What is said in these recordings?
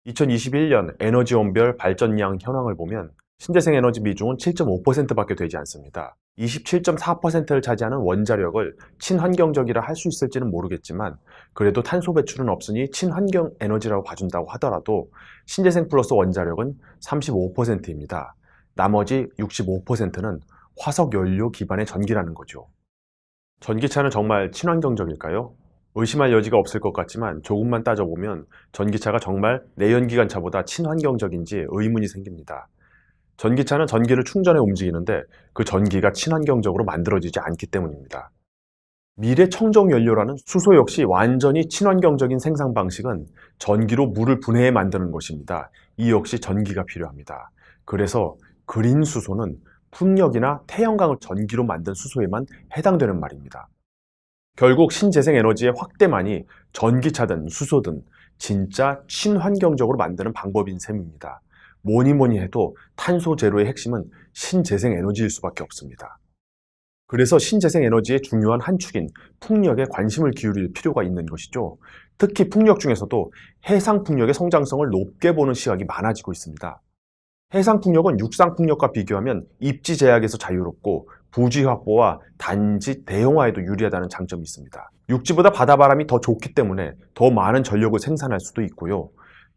2021년 에너지원별 발전량 현황을 보면 신재생 에너지 비중은 7.5%밖에 되지 않습니다. 27.4%를 차지하는 원자력을 친환경적이라 할 수 있을지는 모르겠지만 그래도 탄소 배출은 없으니 친환경 에너지라고 봐준다고 하더라도 신재생 플러스 원자력은 35%입니다. 나머지 65%는 화석 연료 기반의 전기라는 거죠. 전기차는 정말 친환경적일까요? 의심할 여지가 없을 것 같지만 조금만 따져보면 전기차가 정말 내연기관차보다 친환경적인지 의문이 생깁니다. 전기차는 전기를 충전해 움직이는데 그 전기가 친환경적으로 만들어지지 않기 때문입니다. 미래 청정 연료라는 수소 역시 완전히 친환경적인 생산 방식은 전기로 물을 분해해 만드는 것입니다. 이 역시 전기가 필요합니다. 그래서 그린 수소는 풍력이나 태양광을 전기로 만든 수소에만 해당되는 말입니다. 결국 신재생 에너지의 확대만이 전기차든 수소든 진짜 친환경적으로 만드는 방법인 셈입니다. 뭐니 해도 탄소 제로의 핵심은 신재생 에너지일 수밖에 없습니다. 그래서 신재생 에너지의 중요한 한 축인 풍력에 관심을 기울일 필요가 있는 것이죠. 특히 풍력 중에서도 해상 풍력의 성장성을 높게 보는 시각이 많아지고 있습니다. 해상 풍력은 육상 풍력과 비교하면 입지 제약에서 자유롭고 부지 확보와 단지 대형화에도 유리하다는 장점이 있습니다. 육지보다 바다바람이 더 좋기 때문에 더 많은 전력을 생산할 수도 있고요.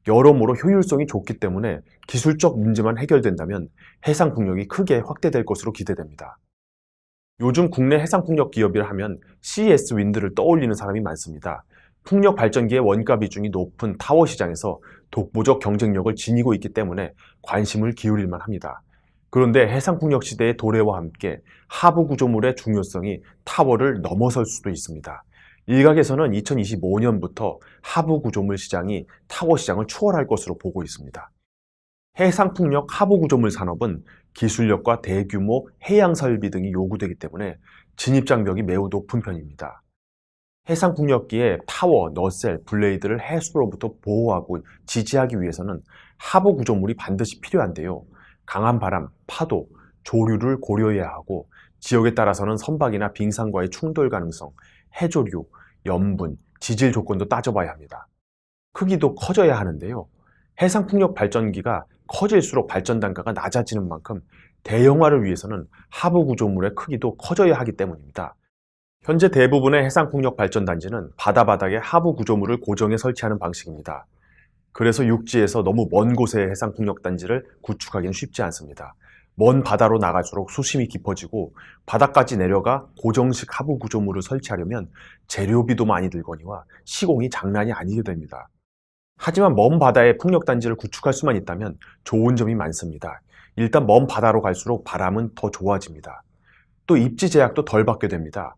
여러모로 효율성이 좋기 때문에 기술적 문제만 해결된다면 해상 풍력이 크게 확대될 것으로 기대됩니다. 요즘 국내 해상 풍력 기업이라 하면 CS 윈드를 떠올리는 사람이 많습니다. 풍력 발전기의 원가 비중이 높은 타워 시장에서 독보적 경쟁력을 지니고 있기 때문에 관심을 기울일 만합니다. 그런데 해상풍력 시대의 도래와 함께 하부 구조물의 중요성이 타워를 넘어설 수도 있습니다. 일각에서는 2025년부터 하부 구조물 시장이 타워 시장을 추월할 것으로 보고 있습니다. 해상풍력 하부 구조물 산업은 기술력과 대규모 해양 설비 등이 요구되기 때문에 진입장벽이 매우 높은 편입니다. 해상풍력기의 타워, 너셀, 블레이드를 해수로부터 보호하고 지지하기 위해서는 하부 구조물이 반드시 필요한데요. 강한 바람, 파도, 조류를 고려해야 하고 지역에 따라서는 선박이나 빙산과의 충돌 가능성, 해조류, 염분, 지질 조건도 따져봐야 합니다. 크기도 커져야 하는데요. 해상풍력 발전기가 커질수록 발전 단가가 낮아지는 만큼 대형화를 위해서는 하부 구조물의 크기도 커져야 하기 때문입니다. 현재 대부분의 해상풍력 발전단지는 바다 바닥에 하부 구조물을 고정해 설치하는 방식입니다. 그래서 육지에서 너무 먼 곳에 해상풍력 단지를 구축하기는 쉽지 않습니다. 먼 바다로 나갈수록 수심이 깊어지고 바닥까지 내려가 고정식 하부 구조물을 설치하려면 재료비도 많이 들거니와 시공이 장난이 아니게 됩니다. 하지만 먼 바다에 풍력단지를 구축할 수만 있다면 좋은 점이 많습니다. 일단 먼 바다로 갈수록 바람은 더 좋아집니다. 또 입지 제약도 덜 받게 됩니다.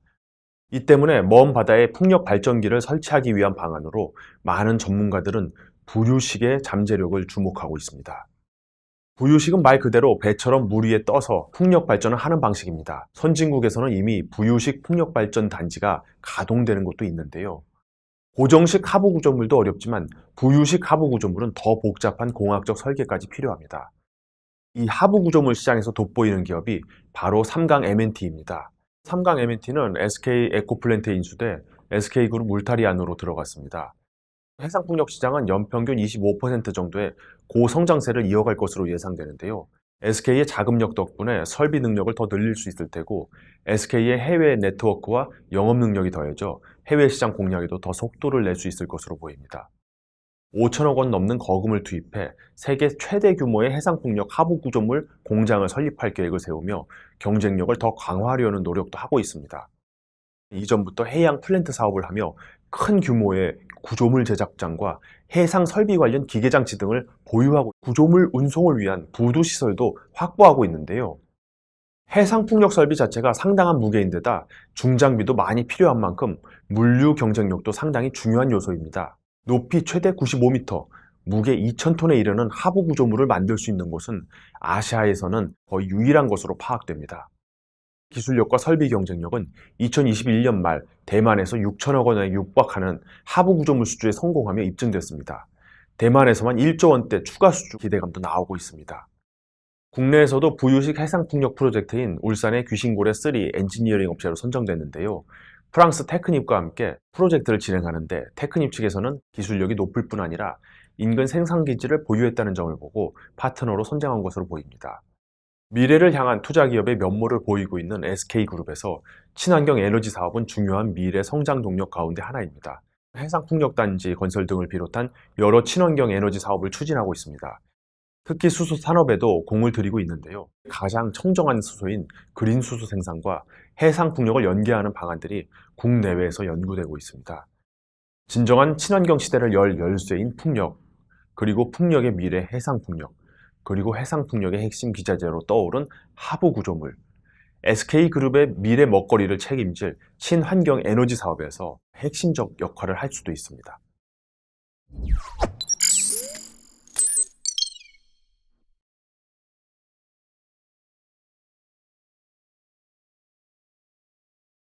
이 때문에 먼 바다에 풍력 발전기를 설치하기 위한 방안으로 많은 전문가들은 부유식의 잠재력을 주목하고 있습니다. 부유식은 말 그대로 배처럼 물 위에 떠서 풍력 발전을 하는 방식입니다. 선진국에서는 이미 부유식 풍력 발전 단지가 가동되는 곳도 있는데요. 고정식 하부 구조물도 어렵지만 부유식 하부 구조물은 더 복잡한 공학적 설계까지 필요합니다. 이 하부 구조물 시장에서 돋보이는 기업이 바로 삼강 M&T입니다. 삼강 M&T는 SK 에코플랜트에 인수돼 SK그룹 울타리 안으로 들어갔습니다. 해상풍력 시장은 연평균 25% 정도의 고성장세를 이어갈 것으로 예상되는데요. SK의 자금력 덕분에 설비 능력을 더 늘릴 수 있을 테고 SK의 해외 네트워크와 영업 능력이 더해져 해외 시장 공략에도 더 속도를 낼 수 있을 것으로 보입니다. 5천억 원 넘는 거금을 투입해 세계 최대 규모의 해상풍력 하부 구조물 공장을 설립할 계획을 세우며 경쟁력을 더 강화하려는 노력도 하고 있습니다. 이전부터 해양 플랜트 사업을 하며 큰 규모의 구조물 제작장과 해상 설비 관련 기계장치 등을 보유하고 구조물 운송을 위한 부두 시설도 확보하고 있는데요. 해상풍력 설비 자체가 상당한 무게인데다 중장비도 많이 필요한 만큼 물류 경쟁력도 상당히 중요한 요소입니다. 높이 최대 95m, 무게 2,000톤에 이르는 하부 구조물을 만들 수 있는 곳은 아시아에서는 거의 유일한 것으로 파악됩니다. 기술력과 설비 경쟁력은 2021년 말 대만에서 6천억 원에 육박하는 하부 구조물 수주에 성공하며 입증됐습니다. 대만에서만 1조 원대 추가 수주 기대감도 나오고 있습니다. 국내에서도 부유식 해상풍력 프로젝트인 울산의 귀신고래 3 엔지니어링 업체로 선정됐는데요. 프랑스 테크닙과 함께 프로젝트를 진행하는데 테크닙 측에서는 기술력이 높을 뿐 아니라 인근 생산기지를 보유했다는 점을 보고 파트너로 선정한 것으로 보입니다. 미래를 향한 투자 기업의 면모를 보이고 있는 SK그룹에서 친환경 에너지 사업은 중요한 미래 성장 동력 가운데 하나입니다. 해상풍력단지 건설 등을 비롯한 여러 친환경 에너지 사업을 추진하고 있습니다. 특히 수소 산업에도 공을 들이고 있는데요. 가장 청정한 수소인 그린 수소 생산과 해상 풍력을 연계하는 방안들이 국내외에서 연구되고 있습니다. 진정한 친환경 시대를 열 열쇠인 풍력, 그리고 풍력의 미래 해상 풍력, 그리고 해상 풍력의 핵심 기자재로 떠오른 하부 구조물, SK그룹의 미래 먹거리를 책임질 친환경 에너지 사업에서 핵심적 역할을 할 수도 있습니다.